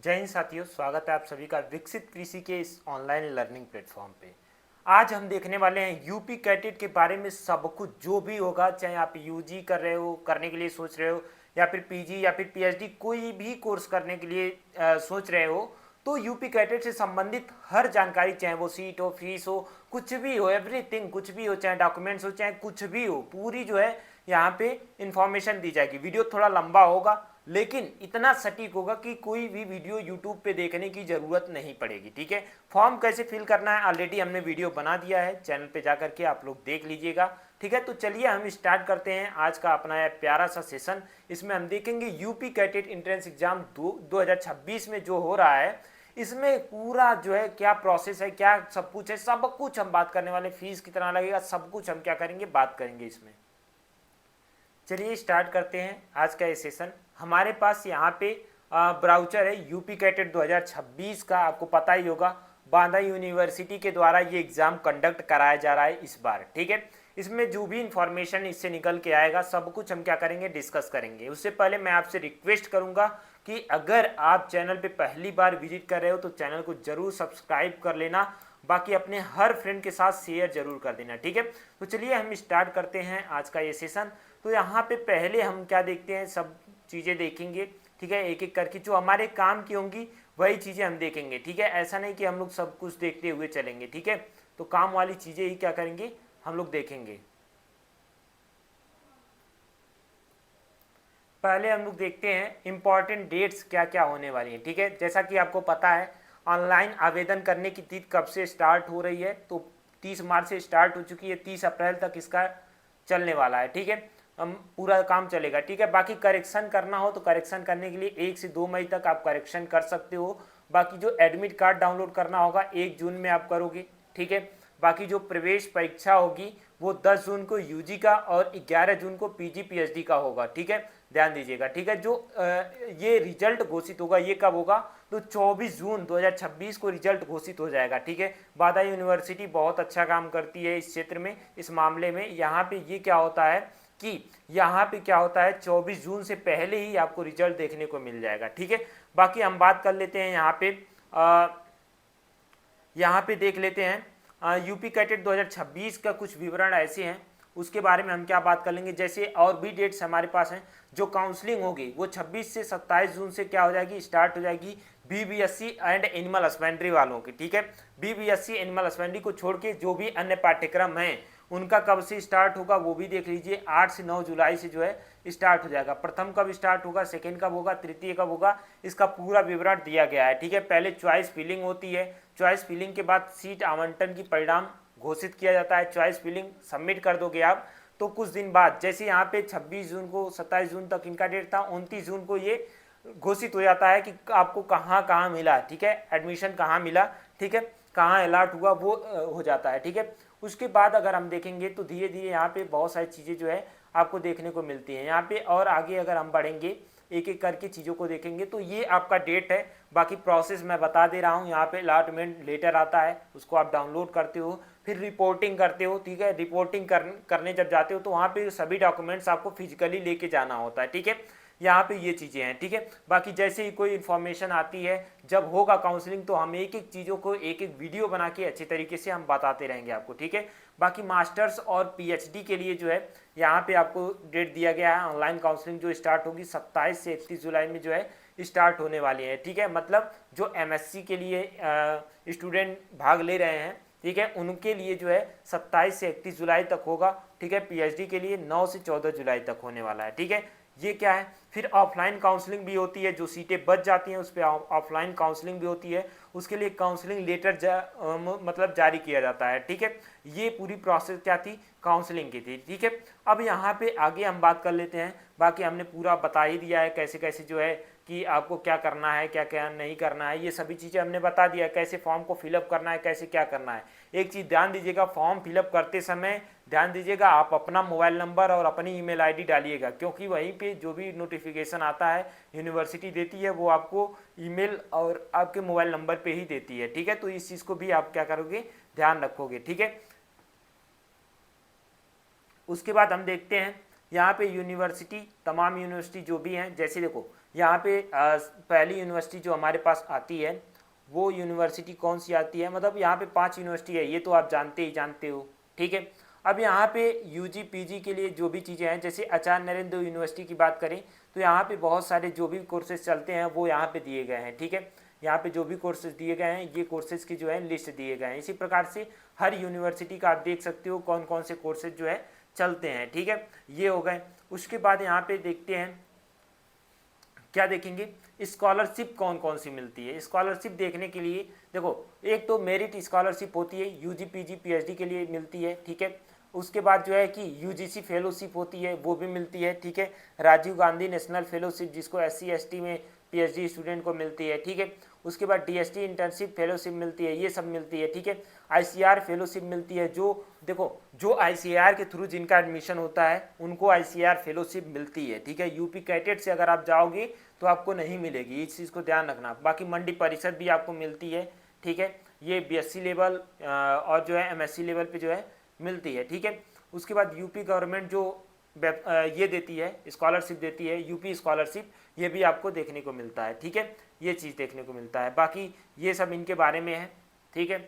जय हिंद साथियों, स्वागत है आप सभी का विकसित कृषि के इस ऑनलाइन लर्निंग प्लेटफॉर्म पे। आज हम देखने वाले हैं यूपी कैटेट के बारे में सब कुछ जो भी होगा, चाहे आप यूजी कर रहे हो, करने के लिए सोच रहे हो, या फिर पीजी या फिर पीएचडी कोई भी कोर्स करने के लिए सोच रहे हो, तो यूपी कैटेट से संबंधित हर जानकारी, चाहे वो सीट हो, फीस हो, कुछ भी हो, एवरीथिंग कुछ भी हो, चाहे डॉक्यूमेंट्स हो, चाहे कुछ भी हो, पूरी जो है यहाँ पे इंफॉर्मेशन दी जाएगी। वीडियो थोड़ा लंबा होगा लेकिन इतना सटीक होगा कि कोई भी वीडियो यूट्यूब पे देखने की ज़रूरत नहीं पड़ेगी। ठीक है, फॉर्म कैसे फिल करना है ऑलरेडी हमने वीडियो बना दिया है, चैनल पे जाकर के आप लोग देख लीजिएगा। ठीक है, तो चलिए हम स्टार्ट करते हैं आज का अपना यह प्यारा सा सेशन। इसमें हम देखेंगे यूपी कैटेट एंट्रेंस एग्जाम 2026 में जो हो रहा है, इसमें पूरा जो है क्या प्रोसेस है, क्या सब कुछ है, सब कुछ हम बात करने वाले। फीस कितना लगेगा, सब कुछ हम क्या करेंगे, बात करेंगे इसमें। चलिए स्टार्ट करते हैं आज का ये सेशन। हमारे पास यहाँ पे ब्राउचर है यूपी कैटेट 2026 का, आपको पता ही होगा बांदा यूनिवर्सिटी के द्वारा ये एग्ज़ाम कंडक्ट कराया जा रहा है इस बार। ठीक है, इसमें जो भी इंफॉर्मेशन इससे निकल के आएगा सब कुछ हम क्या करेंगे, डिस्कस करेंगे। उससे पहले मैं आपसे रिक्वेस्ट करूँगा कि अगर आप चैनल पे पहली बार विजिट कर रहे हो तो चैनल को जरूर सब्सक्राइब कर लेना, बाकी अपने हर फ्रेंड के साथ शेयर जरूर कर देना। ठीक है, तो चलिए हम स्टार्ट करते हैं आज का ये सेशन। तो यहाँ पे पहले हम क्या देखते हैं, सब चीज़ें देखेंगे। ठीक है, एक एक करके जो हमारे काम की होंगी वही चीज़ें हम देखेंगे। ठीक है, ऐसा नहीं कि हम लोग सब कुछ देखते हुए चलेंगे। ठीक है, तो काम वाली चीज़ें ही क्या करेंगे, हम लोग देखेंगे। पहले हम लोग देखते हैं इंपॉर्टेंट डेट्स क्या क्या होने वाली हैं। ठीक है, जैसा कि आपको पता है ऑनलाइन आवेदन करने की तिथि कब से स्टार्ट हो रही है, तो 30 मार्च से स्टार्ट हो चुकी है, 30 अप्रैल तक इसका चलने वाला है। ठीक है, हम पूरा काम चलेगा। ठीक है, बाकी करेक्शन करना हो तो करेक्शन करने के लिए 1 से 2 मई तक आप करेक्शन कर सकते हो। बाकी जो एडमिट कार्ड डाउनलोड करना होगा 1 जून में आप करोगे। ठीक है, बाकी जो प्रवेश परीक्षा होगी वो 10 जून को यूजी का और 11 जून को पीजी पीएचडी का होगा। ठीक है, ध्यान दीजिएगा। ठीक है, जो ये रिजल्ट घोषित होगा ये कब होगा, तो 24 जून 2026 को रिजल्ट घोषित हो जाएगा। ठीक है, बांदा यूनिवर्सिटी बहुत अच्छा काम करती है इस क्षेत्र में, इस मामले में। यहाँ पे ये क्या होता है कि यहाँ पे क्या होता है 24 जून से पहले ही आपको रिजल्ट देखने को मिल जाएगा। ठीक है, बाकी हम बात कर लेते हैं यहाँ पे देख लेते हैं यूपी कैटेट 2026 का कुछ विवरण ऐसे हैं, उसके बारे में हम क्या बात कर लेंगे। जैसे और भी डेट्स हमारे पास हैं, जो काउंसलिंग होगी वो 26 से 27 जून से क्या हो जाएगी, स्टार्ट हो जाएगी बीबीएससी एंड एनिमल हस्बेंड्री वालों की। ठीक है, बीबीएससी एनिमल हस्बेंड्री को छोड़ के जो भी अन्य पाठ्यक्रम हैं उनका कब से स्टार्ट होगा वो भी देख लीजिए। 8 से 9 जुलाई से जो है स्टार्ट हो जाएगा। प्रथम कब स्टार्ट होगा, सेकेंड कब होगा, तृतीय कब होगा, इसका पूरा विवरण दिया गया है। ठीक है, पहले चॉइस फिलिंग होती है, चॉइस फिलिंग के बाद सीट आवंटन की परिणाम घोषित किया जाता है। चॉइस फिलिंग सबमिट कर दोगे आप तो कुछ दिन बाद, जैसे यहाँ पे 26 जून को 27 जून तक इनका डेट था, 29 जून को ये घोषित हो जाता है कि आपको कहाँ कहाँ मिला। ठीक है, एडमिशन कहाँ मिला, ठीक है, कहाँ अलॉट हुआ वो हो जाता है। ठीक है, उसके बाद अगर हम देखेंगे तो धीरे धीरे यहाँ पे बहुत सारी चीज़ें जो है आपको देखने को मिलती हैं यहाँ पे। और आगे अगर हम बढ़ेंगे एक एक करके चीज़ों को देखेंगे तो ये आपका डेट है। बाकी प्रोसेस मैं बता दे रहा हूँ, यहाँ पे अलॉटमेंट लेटर आता है, उसको आप डाउनलोड करते हो, फिर रिपोर्टिंग करते हो। ठीक है, रिपोर्टिंग करने जब जाते हो तो वहाँ पे सभी डॉक्यूमेंट्स आपको फिजिकली लेके जाना होता है। ठीक है, यहाँ पे ये चीज़ें हैं। ठीक है, बाकी जैसे ही कोई इन्फॉर्मेशन आती है, जब होगा काउंसलिंग, तो हम एक एक चीज़ों को एक एक वीडियो बना के अच्छे तरीके से हम बताते रहेंगे आपको। ठीक है, बाकी मास्टर्स और पीएचडी के लिए जो है यहाँ पे आपको डेट दिया गया है। ऑनलाइन काउंसलिंग जो स्टार्ट होगी 27 से 31 जुलाई में जो है स्टार्ट होने वाली है। ठीक है, मतलब जो एमएससी के लिए स्टूडेंट भाग ले रहे हैं, ठीक है, उनके लिए जो है 27 से 31 जुलाई तक होगा। ठीक है, पीएचडी के लिए 9 से 14 जुलाई तक होने वाला है। ठीक है, ये क्या है। फिर ऑफलाइन काउंसलिंग भी होती है, जो सीटें बच जाती हैं उस पर ऑफलाइन काउंसलिंग भी होती है, उसके लिए काउंसलिंग लेटर मतलब जारी किया जाता है। ठीक है, ये पूरी प्रोसेस क्या थी, काउंसलिंग की थी। ठीक है, अब यहाँ पे आगे हम बात कर लेते हैं। बाकी हमने पूरा बता ही दिया है कैसे कैसे जो है कि आपको क्या करना है, क्या क्या नहीं करना है, ये सभी चीज़ें हमने बता दिया, कैसे फॉर्म को फिलअप करना है, कैसे क्या करना है। एक चीज़ ध्यान दीजिएगा, फॉर्म फिलअप करते समय ध्यान दीजिएगा आप अपना मोबाइल नंबर और अपनी ईमेल आईडी डालिएगा, क्योंकि वहीं पे जो भी नोटिफिकेशन आता है यूनिवर्सिटी देती है वो आपको ईमेल और आपके मोबाइल नंबर पे ही देती है। ठीक है, तो इस चीज़ को भी आप क्या करोगे, ध्यान रखोगे। ठीक है, उसके बाद हम देखते हैं यहाँ पे यूनिवर्सिटी, तमाम यूनिवर्सिटी जो भी हैं, जैसे देखो यहाँ पे पहली यूनिवर्सिटी जो हमारे पास आती है वो यूनिवर्सिटी कौन सी आती है, मतलब यहाँ पे 5 यूनिवर्सिटी है, ये तो आप जानते हो, ठीक है। अब यहाँ पे यूजी पीजी के लिए जो भी चीज़ें हैं, जैसे आचार्य नरेंद्र यूनिवर्सिटी की बात करें तो यहाँ पे बहुत सारे जो भी कोर्सेज चलते हैं वो यहाँ पे दिए गए हैं, ठीक है। यहाँ पे जो भी कोर्सेज दिए गए हैं ये कोर्सेज की जो है लिस्ट दिए गए हैं। इसी प्रकार से हर यूनिवर्सिटी का आप देख सकते हो कौन कौन से कोर्सेज जो है चलते हैं, ठीक है। ये हो गए। उसके बाद यहाँ पे देखते हैं क्या देखेंगे, स्कॉलरशिप कौन कौन सी मिलती है। स्कॉलरशिप देखने के लिए देखो, एक तो मेरिट स्कॉलरशिप होती है, यूजी पीजी पीएचडी के लिए मिलती है, ठीक है। उसके बाद जो है कि यूजीसी फेलोशिप होती है, वो भी मिलती है, ठीक है। राजीव गांधी नेशनल फेलोशिप जिसको एससी एसटी में पीएचडी स्टूडेंट को मिलती है, ठीक है। उसके बाद डीएसटी इंटर्नशिप फेलोशिप मिलती है, ये सब मिलती है, ठीक है। आईसीआर फेलोशिप मिलती है, जो देखो जो आईसीआर के थ्रू जिनका एडमिशन होता है उनको आईसीआर फेलोशिप मिलती है, ठीक है। यूपी कैटेट से अगर आप जाओगे तो आपको नहीं मिलेगी, इस चीज़ को ध्यान रखना। बाकी मंडी परिषद भी आपको मिलती है, ठीक है। ये बीएससी लेवल और जो है एमएससी लेवल पे जो है मिलती है, ठीक है। उसके बाद यूपी गवर्नमेंट जो ये देती है स्कॉलरशिप देती है, यूपी स्कॉलरशिप, ये भी आपको देखने को मिलता है, ठीक है। ये चीज़ देखने को मिलता है। बाकी ये सब इनके बारे में है, ठीक है।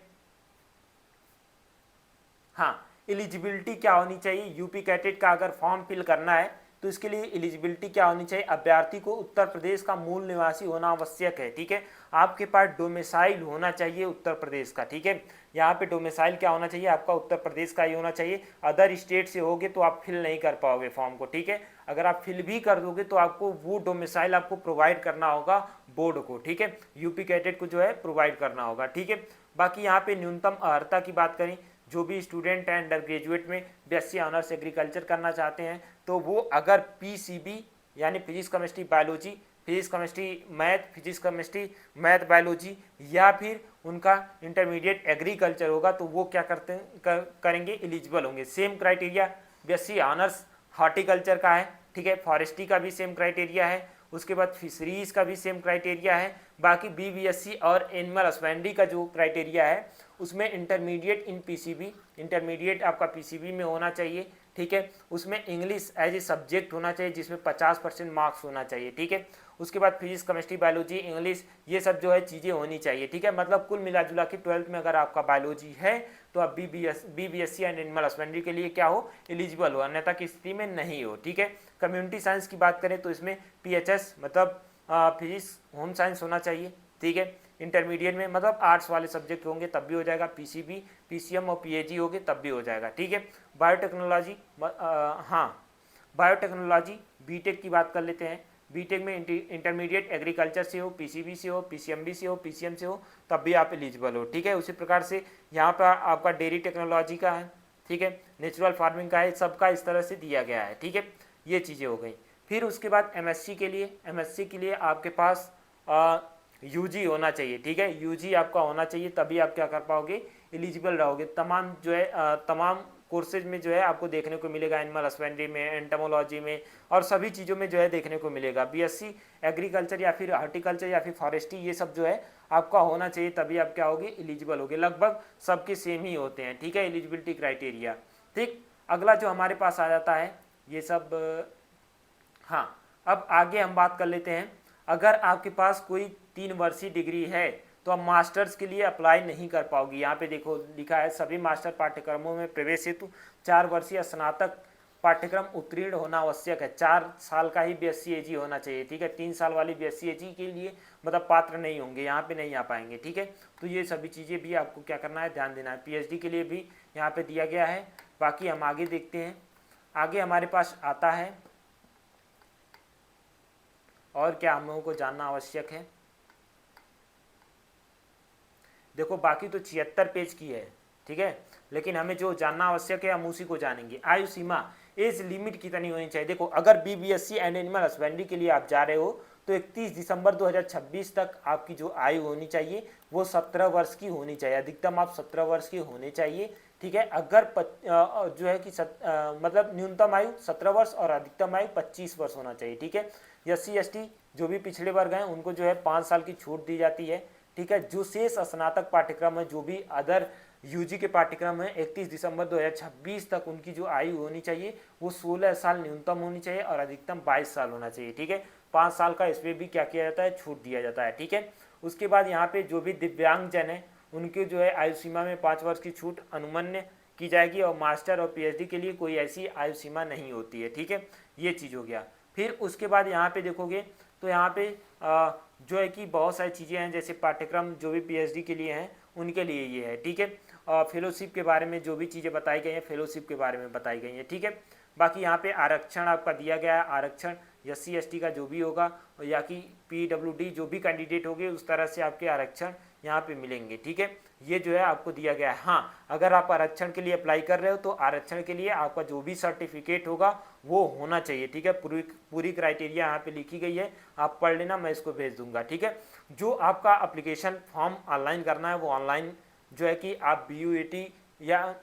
हाँ, एलिजिबिलिटी क्या होनी चाहिए, यूपी कैटेट का अगर फॉर्म फिल करना है तो इसके लिए एलिजिबिलिटी क्या होनी चाहिए, अभ्यर्थी को उत्तर प्रदेश का मूल निवासी होना आवश्यक है, ठीक है। आपके पास डोमिसाइल होना चाहिए उत्तर प्रदेश का, ठीक है। यहाँ पे डोमिसाइल क्या होना चाहिए, आपका उत्तर प्रदेश का ही होना चाहिए। अदर स्टेट से होगे तो आप फिल नहीं कर पाओगे फॉर्म को, ठीक है। अगर आप फिल भी कर दोगे तो आपको वो डोमिसाइल आपको प्रोवाइड करना होगा बोर्ड को, ठीक है। यूपी कैटेट को जो है प्रोवाइड करना होगा, ठीक है। बाकी यहाँ पे न्यूनतम अर्हता की बात करें, जो भी स्टूडेंट हैं अंडर ग्रेजुएट में बीएससी ऑनर्स एग्रीकल्चर करना चाहते हैं तो वो अगर पीसीबी यानी physics chemistry biology, physics chemistry math, physics chemistry math biology, या फिर उनका इंटरमीडिएट एग्रीकल्चर होगा तो वो क्या करेंगे, एलिजिबल होंगे। Same criteria BSc honours horticulture का है, ठीक है। फॉरेस्ट्री का भी सेम क्राइटेरिया है। उसके बाद फिशरीज का भी सेम क्राइटेरिया है। बाकी बीबीएससी और एनिमल हस्बेंड्री का जो क्राइटेरिया है उसमें इंटरमीडिएट इन पीसीबी, इंटरमीडिएट आपका पीसीबी में होना चाहिए, ठीक है। उसमें इंग्लिश एज ए सब्जेक्ट होना चाहिए जिसमें 50% मार्क्स होना चाहिए, ठीक है। उसके बाद फिजिक्स केमिस्ट्री बायोलॉजी इंग्लिश ये सब जो है चीज़ें होनी चाहिए, ठीक है। मतलब कुल मिला जुला के 12th में अगर आपका बायोलॉजी है तो आप बीबीएससी एंड एनिमल हस्बेंड्री के लिए क्या हो, एलिजिबल हो, अन्यथा की स्थिति में नहीं हो, ठीक है। कम्युनिटी साइंस की बात करें तो इसमें पीएचएस मतलब फिजिक्स होम साइंस होना चाहिए, ठीक है। इंटरमीडिएट में मतलब आर्ट्स वाले सब्जेक्ट होंगे तब भी हो जाएगा, पीसीबी पीसीएम और पीएजी होगे तब भी हो जाएगा, ठीक है। बायोटेक्नोलॉजी, हाँ बायोटेक्नोलॉजी बीटेक की बात कर लेते हैं। बीटेक में इंटरमीडिएट एग्रीकल्चर से हो, पीसीबी से हो, पीसीएमबी से हो, पीसीएम से हो तब भी आप एलिजिबल हो, ठीक है। उसी प्रकार से यहाँ पर आपका डेयरी टेक्नोलॉजी का है, ठीक है, नेचुरल फार्मिंग का है, सबका इस तरह से दिया गया है, ठीक है। ये चीज़ें हो गई। फिर उसके बाद एमएससी के लिए आपके पास यूजी होना चाहिए, ठीक है। यूजी आपका होना चाहिए तभी आप क्या कर पाओगे, एलिजिबल रहोगे। तमाम जो है तमाम कोर्सेज में जो है आपको देखने को मिलेगा, एनिमल हस्बेंड्री में, एंटमोलॉजी में और सभी चीज़ों में जो है देखने को मिलेगा। बीएससी एग्रीकल्चर या फिर हॉर्टिकल्चर या फिर फॉरेस्ट्री ये सब जो है आपका होना चाहिए तभी आप क्या होगे, एलिजिबल होगे। लगभग सबके सेम ही होते हैं, ठीक है, एलिजिबिलिटी क्राइटेरिया, ठीक। अगला जो हमारे पास आ जाता है ये सब, हाँ अब आगे हम बात कर लेते हैं। अगर आपके पास कोई 3 वर्षीय डिग्री है तो आप मास्टर्स के लिए अप्लाई नहीं कर पाओगी। यहाँ पे देखो लिखा है सभी मास्टर पाठ्यक्रमों में प्रवेश हेतु 4 वर्षीय स्नातक पाठ्यक्रम उत्तीर्ण होना आवश्यक है। 4 साल का ही बीएससी एजी होना चाहिए, ठीक है। 3 साल वाली बीएससी एजी के लिए मतलब पात्र नहीं होंगे, यहाँ पे नहीं आ पाएंगे, ठीक है। तो ये सभी चीज़ें भी आपको क्या करना है, ध्यान देना है। पीएचडी के लिए भी यहाँ पे दिया गया है। बाकी हम आगे देखते हैं। आगे हमारे पास आता है और क्या हम लोगों को जानना आवश्यक है। देखो बाकी तो 76 पेज की है, ठीक है, लेकिन हमें जो जानना आवश्यक है हम उसी को जानेंगे। आयु सीमा, एज लिमिट कितनी होनी चाहिए। देखो अगर बीबीएससी एंड एनिमल हस्बेंड्री के लिए आप जा रहे हो तो 31 दिसंबर 2026 तक आपकी जो आयु होनी चाहिए वो 17 वर्ष की होनी चाहिए। अधिकतम आप 17 वर्ष की होने चाहिए, ठीक है। अगर जो है कि मतलब न्यूनतम आयु 17 वर्ष और अधिकतम आयु 25 वर्ष होना चाहिए, ठीक है। एससी एसटी जो भी पिछड़े वर्ग हैं उनको जो है 5 साल की छूट दी जाती है, ठीक है। जो शेष स्नातक पाठ्यक्रम है, जो भी अदर यूजी के पाठ्यक्रम है, 31 दिसंबर 2026 तक उनकी जो आयु होनी चाहिए वो 16 साल न्यूनतम होनी चाहिए और अधिकतम 22 साल होना चाहिए, ठीक है। 5 साल का इस पर भी क्या किया जाता है, छूट दिया जाता है। ठीक है, उसके बाद यहाँ पे जो भी दिव्यांगजन है उनके जो है आयु सीमा में 5 वर्ष की छूट अनुमन्य की जाएगी, और मास्टर और पीएचडी के लिए कोई ऐसी आयु सीमा नहीं होती है। ठीक है, ये चीज़ हो गया। फिर उसके बाद यहाँ पे देखोगे तो यहाँ पे जो है कि बहुत सारी चीज़ें हैं, जैसे पाठ्यक्रम जो भी पीएचडी के लिए हैं उनके लिए ये है। ठीक है, फेलोशिप के बारे में जो भी चीज़ें बताई गई हैं फेलोशिप के बारे में बताई गई हैं। ठीक है, बाकी यहाँ पे आरक्षण आपका दिया गया है, आरक्षण SC ST का जो भी होगा या कि PWD जो भी कैंडिडेट होंगे उस तरह से आपके आरक्षण यहाँ पे मिलेंगे। ठीक है, ये जो है आपको दिया गया है। हाँ, अगर आप आरक्षण के लिए अप्लाई कर रहे हो तो आरक्षण के लिए आपका जो भी सर्टिफिकेट होगा वो होना चाहिए। ठीक है, पूरी क्राइटेरिया यहाँ पे लिखी गई है, आप पढ़ लेना, मैं इसको भेज दूंगा। ठीक है, जो आपका अप्लीकेशन फॉर्म ऑनलाइन करना है वो ऑनलाइन जो है कि आप BUET या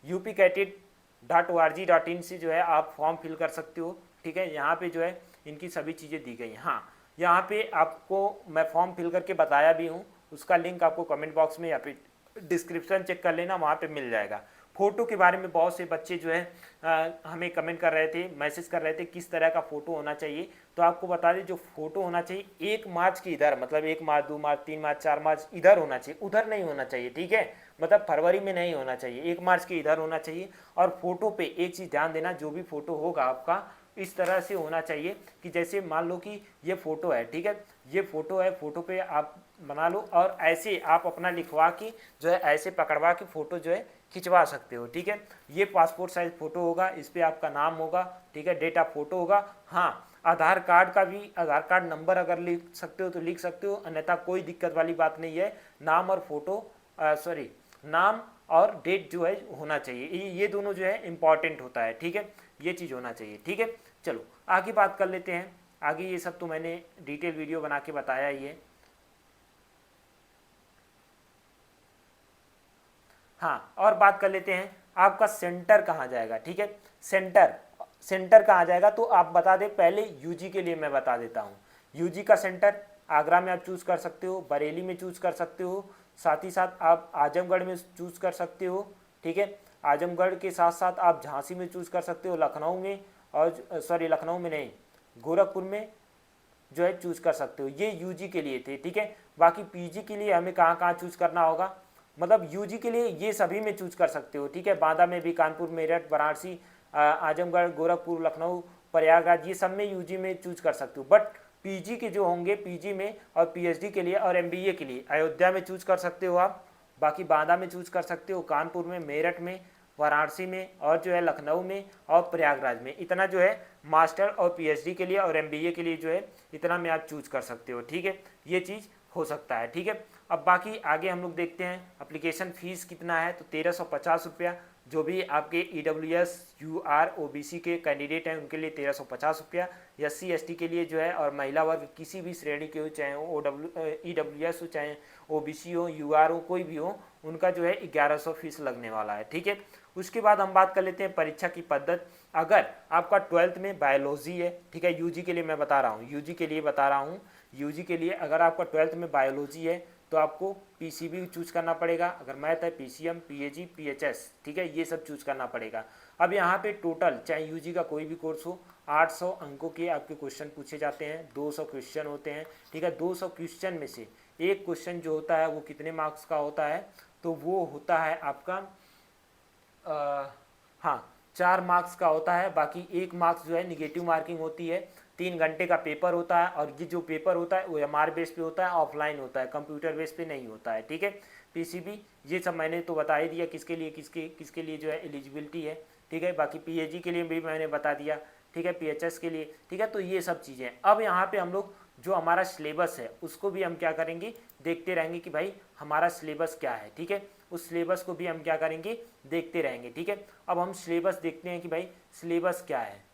upcated.org.in से जो है आप फॉर्म फिल कर सकते हो। ठीक है, यहाँ पे जो है इनकी सभी चीज़ें दी गई हैं। हाँ, यहाँ पे आपको मैं फॉर्म फिल करके बताया भी हूँ, उसका लिंक आपको कमेंट बॉक्स में या फिर डिस्क्रिप्शन चेक कर लेना, वहाँ पे मिल जाएगा। फ़ोटो के बारे में बहुत से बच्चे जो है हमें कमेंट कर रहे थे, मैसेज कर रहे थे किस तरह का फ़ोटो होना चाहिए। तो आपको बता दें, जो फ़ोटो होना चाहिए 1 मार्च की इधर, मतलब 1 मार्च 2 मार्च 3 मार्च 4 मार्च इधर होना चाहिए, उधर नहीं होना चाहिए। ठीक है, मतलब फरवरी में नहीं होना चाहिए, 1 मार्च के इधर होना चाहिए। और फोटो पे एक चीज़ ध्यान देना, जो भी फोटो होगा आपका इस तरह से होना चाहिए कि जैसे मान लो कि ये फ़ोटो है। ठीक है, ये फ़ोटो है, फ़ोटो पे आप बना लो और ऐसे आप अपना लिखवा के जो है ऐसे पकड़वा के फ़ोटो जो है खिंचवा सकते हो। ठीक है, ये पासपोर्ट साइज फ़ोटो होगा, इस पर आपका नाम होगा। ठीक है, डेट ऑफ फोटो होगा। हाँ, आधार कार्ड का भी, आधार कार्ड नंबर अगर लिख सकते हो तो लिख सकते हो, अन्यथा कोई दिक्कत वाली बात नहीं है। नाम और फोटो नाम और डेट जो है होना चाहिए, ये दोनों जो है इंपॉर्टेंट होता है। ठीक है, ये चीज़ होना चाहिए। ठीक है, चलो आगे बात कर लेते हैं। आगे ये सब तो मैंने डिटेल वीडियो बना के बताया ही है। हाँ, और बात कर लेते हैं आपका सेंटर कहाँ जाएगा। ठीक है, सेंटर कहाँ जाएगा तो आप बता दें, पहले यूजी के लिए मैं बता देता हूँ। यूजी का सेंटर आगरा में आप चूज़ कर सकते हो, बरेली में चूज़ कर सकते हो, साथ ही साथ आप आजमगढ़ में चूज़ कर सकते हो। ठीक है, आजमगढ़ के साथ साथ आप झांसी में चूज़ कर सकते हो, लखनऊ में, और लखनऊ में नहीं, गोरखपुर में जो है चूज़ कर सकते हो। ये यूजी के लिए थे। ठीक है, बाकी पीजी के लिए हमें कहाँ कहाँ चूज़ करना होगा, मतलब यूजी के लिए ये सभी में चूज़ कर सकते हो। ठीक है, बांदा में भी, कानपुर, मेरठ, वाराणसी, आजमगढ़, गोरखपुर, लखनऊ, प्रयागराज, ये सब में यूजी में चूज़ कर सकते हो। बट पीजी के जो होंगे, पीजी में और पीएचडी के लिए और एमबीए के लिए अयोध्या में चूज़ कर सकते हो आप, बाकी बांदा में चूज़ कर सकते हो, कानपुर में, मेरठ में, वाराणसी में, और जो है लखनऊ में और प्रयागराज में। इतना जो है मास्टर और पीएचडी के लिए और एमबीए के लिए जो है इतना में आप चूज़ कर सकते हो। ठीक है, ये चीज़ हो सकता है। ठीक है, अब बाकी आगे हम लोग देखते हैं एप्लीकेशन फ़ीस कितना है। तो 1350 रुपया, जो भी आपके EWS UR OBC के कैंडिडेट हैं उनके लिए 1350 रुपया, SC ST के लिए जो है और महिला वर्ग किसी भी श्रेणी के हो, चाहे वो EWS हो, चाहे OBC हो, UR हो, कोई भी हो, उनका जो है 1100 फीस लगने वाला है। ठीक है, उसके बाद हम बात कर लेते हैं परीक्षा की पद्धति। अगर आपका 12th में बायोलॉजी है, ठीक है, यूजी के लिए मैं बता रहा हूँ, यूजी के लिए बता रहा हूँ, यूजी के लिए अगर आपका 12th में बायोलॉजी है तो आपको PCB चूज़ करना पड़ेगा, अगर मैथ है PCM, PAG, PHS। ठीक है, ये सब चूज़ करना पड़ेगा। अब यहाँ पे टोटल चाहे यूजी का कोई भी कोर्स हो, 800 अंकों के आपके क्वेश्चन पूछे जाते हैं, 200 क्वेश्चन होते हैं। ठीक है, 200 क्वेश्चन में से एक क्वेश्चन जो होता है वो कितने मार्क्स का होता है, तो वो होता है आपका हाँ 4 मार्क्स का होता है। बाकी 1 मार्क्स जो है निगेटिव मार्किंग होती है। 3 घंटे का पेपर होता है, और ये जो पेपर होता है वो MR बेस पे होता है, ऑफलाइन होता है, कंप्यूटर बेस पे नहीं होता है। ठीक है, PCB ये सब मैंने तो बता ही दिया किसके लिए किसके लिए जो है एलिजिबिलिटी है। ठीक है, बाकी PAG के लिए भी मैंने बता दिया। ठीक है, PHS के लिए। ठीक है, तो ये सब चीज़ें। अब यहाँ पे हम लोग जो हमारा सिलेबस है उसको भी हम क्या करेंगे, देखते रहेंगे कि भाई हमारा सिलेबस क्या है। ठीक है, उस सिलेबस को भी हम क्या करेंगे, देखते रहेंगे। ठीक है, अब हम सिलेबस देखते हैं कि भाई सिलेबस क्या है।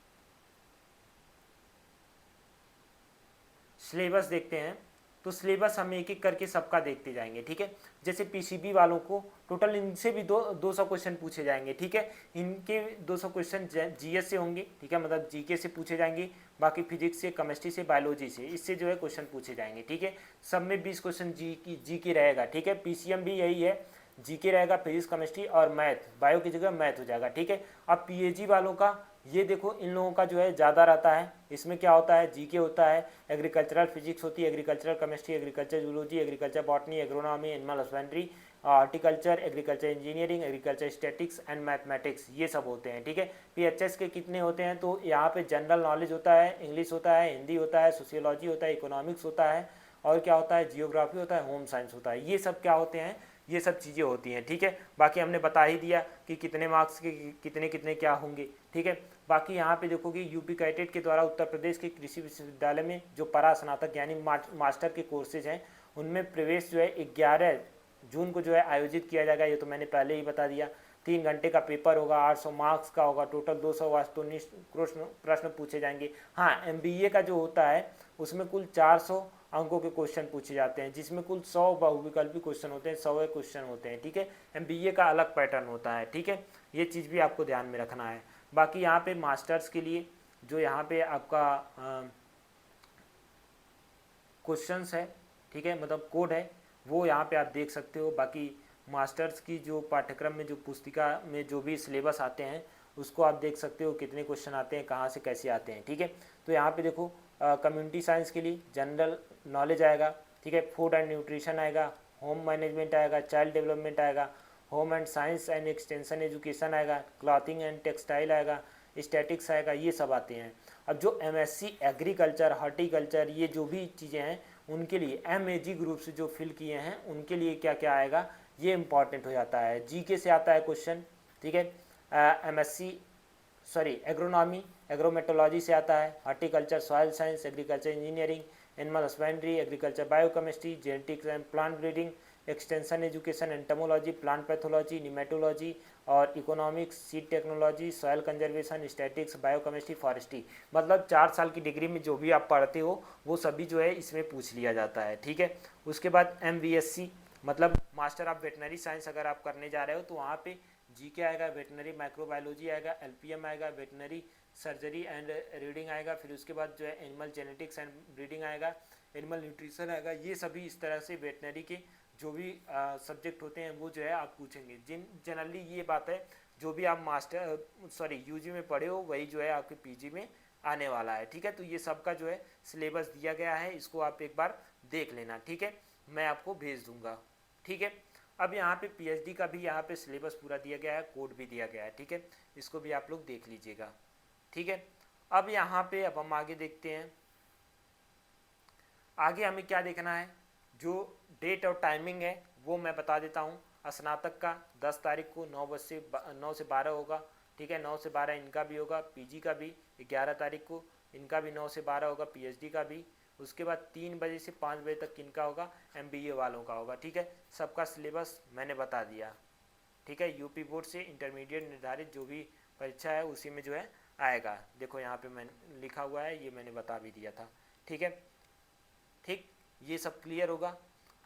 सिलेबस देखते हैं तो सिलेबस हम एक एक करके सबका देखते जाएंगे। ठीक है, जैसे PCB वालों को टोटल इनसे भी 200 क्वेश्चन पूछे जाएंगे। ठीक है, इनके 200 क्वेश्चन GS से होंगे। ठीक है, मतलब GK से पूछे जाएंगे, बाकी फिजिक्स से, केमिस्ट्री से, बायोलॉजी से, इससे जो है क्वेश्चन पूछे जाएंगे। ठीक है, सब में 20 क्वेश्चन GK रहेगा। ठीक है, PCM भी यही है, GK रहेगा, फिजिक्स, केमिस्ट्री और मैथ, बायो की जगह मैथ हो जाएगा। ठीक है, अब PAG वालों का ये देखो इन लोगों का जो है ज़्यादा रहता है। इसमें क्या होता है, जीके होता है, एग्रीकल्चरल फिजिक्स होती है, agricultural chemistry, agriculture zoology, agriculture botany, agronomy, animal husbandry, horticulture, agriculture engineering, agriculture statics and mathematics, ये सब होते हैं। ठीक है, पीएचएस के कितने होते हैं, तो यहाँ पे जनरल नॉलेज होता है, इंग्लिश होता है, हिंदी होता है, सोशियोलॉजी होता है, इकोनॉमिक्स होता है, और क्या होता है, जियोग्राफी होता है, होम साइंस होता है। ये सब क्या होते हैं, ये सब चीज़ें होती हैं। ठीक है, बाकी हमने बता ही दिया कि कितने मार्क्स के कितने कितने क्या होंगे। ठीक है, बाकी यहाँ पे देखोगे यूपी कैडेट के द्वारा उत्तर प्रदेश के कृषि विश्वविद्यालय में जो परा स्नातक यानी मास्टर के कोर्सेज हैं उनमें प्रवेश जो है 11 जून को जो है आयोजित किया जाएगा। ये तो मैंने पहले ही बता दिया। 3 घंटे का पेपर होगा, 800 मार्क्स का होगा, टोटल 200 वास्तुनिष्ठ प्रश्न पूछे जाएंगे। हाँ, एमबीए का जो होता है उसमें कुल 400 अंकों के क्वेश्चन पूछे जाते हैं, जिसमें कुल 100 बहुविकल्पी क्वेश्चन होते हैं, 100 क्वेश्चन होते हैं। ठीक है, एमबीए का अलग पैटर्न होता है। ठीक है, ये चीज़ भी आपको ध्यान में रखना है। बाकी यहाँ पे मास्टर्स के लिए जो यहाँ पे आपका क्वेश्चंस है, ठीक है, मतलब कोड है, वो यहाँ पे आप देख सकते हो। बाकी मास्टर्स की जो पाठ्यक्रम में जो पुस्तिका में जो भी सिलेबस आते हैं उसको आप देख सकते हो, कितने क्वेश्चन आते हैं, कहाँ से कैसे आते हैं। ठीक है, तो यहाँ पे देखो कम्युनिटी साइंस के लिए जनरल नॉलेज आएगा। ठीक है, फूड एंड न्यूट्रिशन आएगा, होम मैनेजमेंट आएगा, चाइल्ड डेवलपमेंट आएगा, home and science and extension education आएगा, क्लॉथिंग एंड टेक्सटाइल आएगा, स्टैटिक्स आएगा, ये सब आते हैं। अब जो एमएससी एग्रीकल्चर, हॉर्टिकल्चर, ये जो भी चीज़ें हैं उनके लिए एमएजी ग्रुप से जो फिल किए हैं उनके लिए क्या क्या आएगा, ये इंपॉर्टेंट हो जाता है। जीके से आता है क्वेश्चन। ठीक है, एमएससी एग्रोनॉमी, एग्रोमेटोलॉजी से आता है, horticulture, soil science, agriculture engineering, animal husbandry, agriculture biochemistry, genetics and plant breeding, extension education, entomology, plant pathology, nematology और economics, seed technology, soil conservation, statics, biochemistry, forestry. मतलब 4 साल की डिग्री में जो भी आप पढ़ते हो वो सभी जो है इसमें पूछ लिया जाता है। ठीक है, उसके बाद MVSC मतलब मास्टर ऑफ वेटनरी साइंस अगर आप करने जा रहे हो तो वहाँ पे जीके आएगा, वेटनरी माइक्रोबायोलॉजी आएगा, LPM आएगा, वेटनरी सर्जरी एंड रीडिंग आएगा, फिर उसके बाद जो है एनिमल जेनेटिक्स एंड ब्रीडिंग आएगा, एनिमल न्यूट्रिशन आएगा। ये सभी इस तरह से वेटनरी के जो भी सब्जेक्ट होते हैं वो जो है आप पूछेंगे। जनरली ये बात है, जो भी आप यूजी में पढ़े हो वही जो है आपके पीजी में आने वाला है। ठीक है, तो ये सबका जो है सिलेबस दिया गया है, इसको आप एक बार देख लेना। ठीक है, मैं आपको भेज दूंगा। ठीक है, अब यहाँ पे पीएचडी का भी यहाँ पे सिलेबस पूरा दिया गया है, कोड भी दिया गया है। ठीक है, इसको भी आप लोग देख लीजिएगा। ठीक है, अब यहाँ पे अब हम आगे देखते हैं। आगे हमें क्या देखना है, जो डेट और टाइमिंग है वो मैं बता देता हूँ। स्नातक का 10 तारीख को 9 से 12 होगा। ठीक है, 9 से 12 इनका भी होगा, पीजी का भी 11 तारीख को इनका भी 9 से 12 होगा, पीएचडी का भी। उसके बाद 3 बजे से 5 बजे तक किनका होगा, एमबीए वालों का होगा। ठीक है, सबका सिलेबस मैंने बता दिया। ठीक है, यूपी बोर्ड से इंटरमीडिएट निर्धारित जो भी परीक्षा है उसी में जो है आएगा। देखो यहाँ पे मैंने लिखा हुआ है, ये मैंने बता भी दिया था। ठीक है, ठीक, ये सब क्लियर होगा।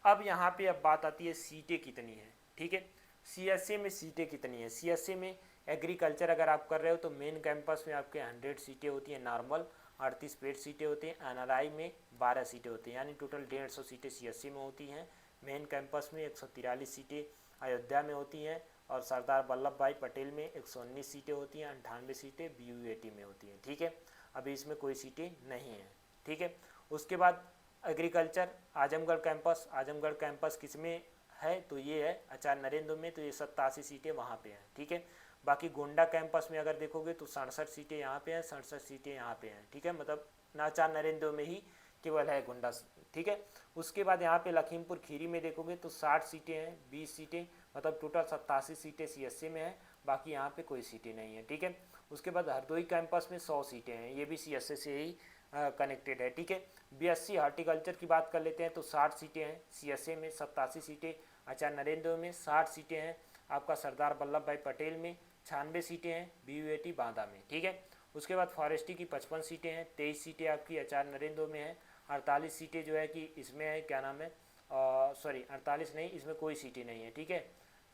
अब यहाँ पे अब बात आती है सीटें कितनी है। ठीक है, सीएसए में सीटें कितनी है। सीएसए में एग्रीकल्चर अगर आप कर रहे हो तो मेन कैंपस में आपके 100 सीटें होती हैं, नॉर्मल 38 पेड सीटें होती हैं, एनआरआई में 12 सीटें होती हैं, यानी टोटल 150 सीटें सीएससी में होती हैं। मेन कैंपस में 143 सीटें अयोध्या में होती हैं, और सरदार वल्लभ भाई पटेल में 119 सीटें होती हैं, 98 सीटें BUAT में होती हैं। ठीक है, अभी इसमें कोई सीटें नहीं हैं। ठीक है, उसके बाद एग्रीकल्चर आजमगढ़ कैंपस किस में है, तो ये है आचार्य नरेंद्र में, तो ये 87 सीटें वहाँ पे हैं। ठीक है, बाकी गोंडा कैंपस में अगर देखोगे तो 67 सीटें यहाँ पे हैं, 67 सीटें यहाँ पे हैं। ठीक है, मतलब आचार्य नरेंद्र में ही केवल है गोंडा। ठीक है, उसके बाद यहाँ पे लखीमपुर खीरी में देखोगे तो 60 सीटें हैं, 20 सीटें, मतलब टोटल 87 सीटें सीएससी में है, बाकी यहाँ पे कोई सीटें नहीं है। ठीक है, उसके बाद हरदोई कैंपस में 100 सीटें हैं, ये भी सीएससी से ही कनेक्टेड है। ठीक है, बीएससी हॉर्टिकल्चर की बात कर लेते हैं तो 60 सीटें हैं, सीएसए में 87 सीटें, आचार्य नरेंद्र में 60 सीटें हैं, आपका सरदार वल्लभ भाई पटेल में 96 सीटें हैं, BUAT बांदा में। ठीक है, उसके बाद फॉरेस्ट्री की 55 सीटें हैं, 23 सीटें आपकी आचार्य नरेंद्र में हैं, 48 सीटें जो है कि इसमें है, क्या नाम है, 48 नहीं, इसमें कोई सीटें नहीं है। ठीक है,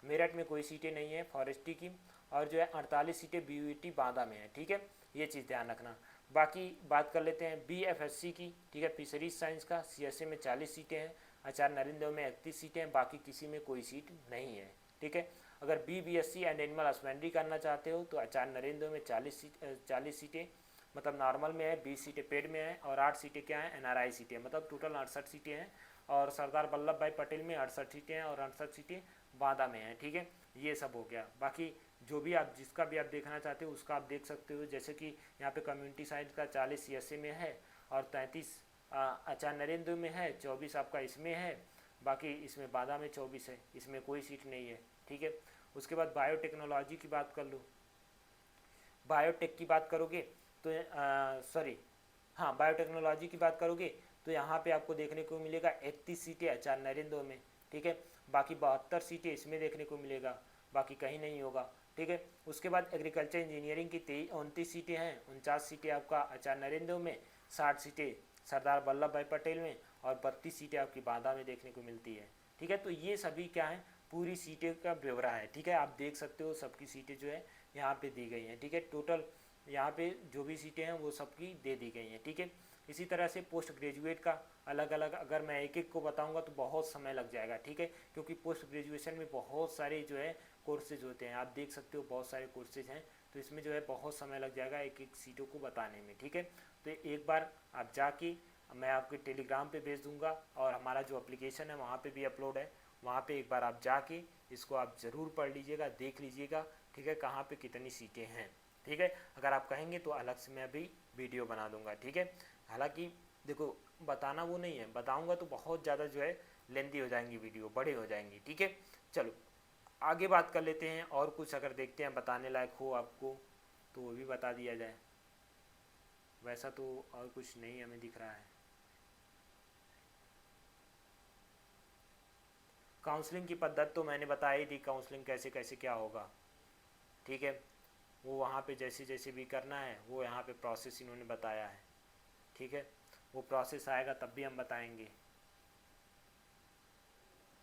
मेरठ में कोई सीटें नहीं है फॉरेस्ट्री की, और जो है 48 सीटें BUAT बांदा में है। ठीक है, ये चीज़ ध्यान रखना। बाकी बात कर लेते हैं BFSC की। ठीक है, फिशरीज साइंस का सीएसए में 40 सीटें हैं, आचार्य नरेंद्र में 31 सीटें हैं, बाकी किसी में कोई सीट नहीं है। ठीक है, अगर BBSc एंड एनिमल हस्बेंड्री करना चाहते हो तो आचार्य नरेंद्र में 40 सीटें मतलब नॉर्मल में है, 20 सीटें पेड में है और 8 सीटें क्या हैं NRI सीटें, मतलब टोटल 68 सीटें हैं। और सरदार वल्लभ भाई पटेल में 68 सीटें हैं और 68 सीटें बांदा में हैं। ठीक है, ये सब हो गया। बाकी जो भी आप जिसका भी आप देखना चाहते हो उसका आप देख सकते हो। जैसे कि यहाँ पे कम्युनिटी साइंस का 40 CSA में है और 33 आचार्य नरेंद्र में है, 24 आपका इसमें है, बाकी इसमें बांदा में 24 है, इसमें कोई सीट नहीं है। ठीक है, उसके बाद बायोटेक्नोलॉजी की बात कर लो। बायोटेक की बात करोगे तो बायोटेक्नोलॉजी की बात करोगे तो यहाँ पे आपको देखने को मिलेगा 31 सीटें आचार्य नरेंद्र में। ठीक है, बाकी 72 सीटें इसमें देखने को मिलेगा, बाकी कहीं नहीं होगा। ठीक है, उसके बाद एग्रीकल्चर इंजीनियरिंग की 29 सीटें हैं, 49 सीटें आपका आचार्य नरेंद्र में, 60 सीटें सरदार वल्लभ भाई पटेल में और 32 सीटें आपकी बांदा में देखने को मिलती है। ठीक है, तो ये सभी क्या है, पूरी सीटें का ब्यौरा है। ठीक है, आप देख सकते हो सबकी सीटें जो है यहाँ पे दी गई हैं। ठीक है, टोटल यहाँ पे जो भी सीटें हैं वो सबकी दे दी गई हैं। ठीक है, इसी तरह से पोस्ट ग्रेजुएट का अलग अलग अगर मैं एक एक को बताऊंगा तो बहुत समय लग जाएगा। ठीक है, क्योंकि पोस्ट ग्रेजुएशन में बहुत सारे जो है कोर्सेज होते हैं, आप देख सकते हो बहुत सारे कोर्सेज हैं, तो इसमें जो है बहुत समय लग जाएगा एक एक सीटों को बताने में। ठीक है, तो एक बार आप जाके मैं आपके टेलीग्राम पे भेज दूंगा और हमारा जो एप्लीकेशन है वहाँ पे भी अपलोड है, वहाँ पे एक बार आप जाके इसको आप ज़रूर पढ़ लीजिएगा, देख लीजिएगा। ठीक है, कहाँ पे कितनी सीटें हैं। ठीक है, अगर आप कहेंगे तो अलग से मैं अभी वीडियो बना दूंगा। ठीक है, हालांकि देखो बताना वो नहीं है, बताऊंगा तो बहुत ज़्यादा जो है लेंथी हो जाएंगी, वीडियो बड़े हो जाएंगी। ठीक है, चलो आगे बात कर लेते हैं और कुछ अगर देखते हैं बताने लायक हो आपको तो वो भी बता दिया जाए। वैसा तो और कुछ नहीं हमें दिख रहा है। काउंसलिंग की पद्धति तो मैंने बताई ही थी, काउंसलिंग कैसे कैसे क्या होगा। ठीक है, वो वहाँ पे जैसे जैसे भी करना है वो यहाँ पे प्रोसेस इन्होंने बताया है। ठीक है, वो प्रोसेस आएगा तब भी हम बताएंगे।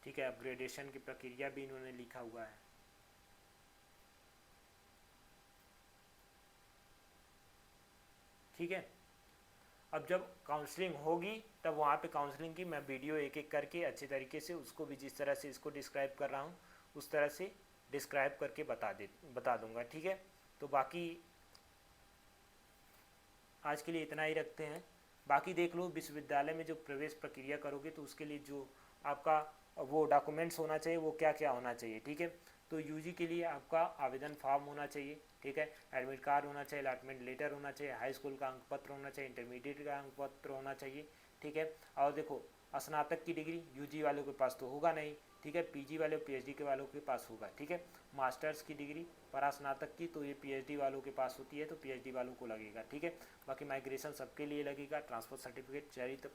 ठीक है, अपग्रेडेशन की प्रक्रिया भी इन्होंने लिखा हुआ है। ठीक है, अब जब काउंसलिंग होगी तब वहाँ पे काउंसलिंग की मैं वीडियो एक एक करके अच्छे तरीके से उसको भी जिस तरह से इसको डिस्क्राइब कर रहा हूँ उस तरह से डिस्क्राइब करके बता दूंगा। ठीक है, तो बाकी आज के लिए इतना ही रखते हैं। बाकी देख लो विश्वविद्यालय में जो प्रवेश प्रक्रिया करोगे तो उसके लिए जो आपका वो डॉक्यूमेंट्स होना चाहिए वो क्या क्या होना चाहिए। ठीक है, तो यूजी के लिए आपका आवेदन फॉर्म होना चाहिए। ठीक है, एडमिट कार्ड होना चाहिए, अलॉटमेंट लेटर होना चाहिए, हाई स्कूल का अंक पत्र होना चाहिए, इंटरमीडिएट का अंक पत्र होना चाहिए। ठीक है, और देखो स्नातक की डिग्री यूजी वालों के पास तो होगा नहीं। ठीक है, पीजी वाले पीएचडी के वालों के पास होगा। ठीक है, मास्टर्स की डिग्री परास्नातक की तो ये पीएचडी वालों के पास होती है, तो पीएचडी वालों को लगेगा। ठीक है, बाकी माइग्रेशन सबके लिए लगेगा, ट्रांसफर सर्टिफिकेट चरित्र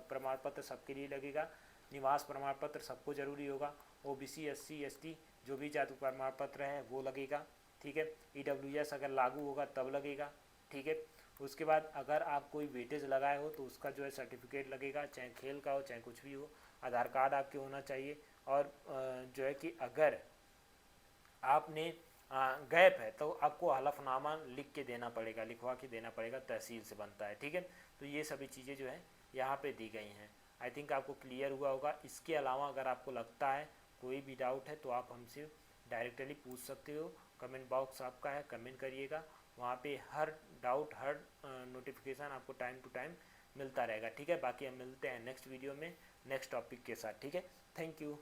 प्रमाण पत्र सबके लिए लगेगा, निवास प्रमाण पत्र सबको जरूरी होगा, ओबीसी एससी एसटी जो भी जाति प्रमाण पत्र है वो लगेगा। ठीक है, ईडब्ल्यूएस अगर लागू होगा तब लगेगा। ठीक है, उसके बाद अगर आप कोई वेटेज लगाए हो तो उसका जो है सर्टिफिकेट लगेगा, चाहे खेल का हो चाहे कुछ भी हो, आधार कार्ड आपके होना चाहिए। और जो है कि अगर आपने गैप है तो आपको हलफनामा लिख के देना पड़ेगा, लिखवा के देना पड़ेगा, तहसील से बनता है। ठीक है, तो ये सभी चीज़ें जो है यहाँ पे दी गई हैं। आई थिंक आपको क्लियर हुआ होगा। इसके अलावा अगर आपको लगता है कोई भी डाउट है तो आप हमसे डायरेक्टली पूछ सकते हो, कमेंट बॉक्स आपका है, कमेंट करिएगा, वहाँ पे हर डाउट हर नोटिफिकेशन आपको टाइम टू टाइम मिलता रहेगा। ठीक है, बाकी हम मिलते हैं नेक्स्ट वीडियो में नेक्स्ट टॉपिक के साथ। ठीक है, थैंक यू।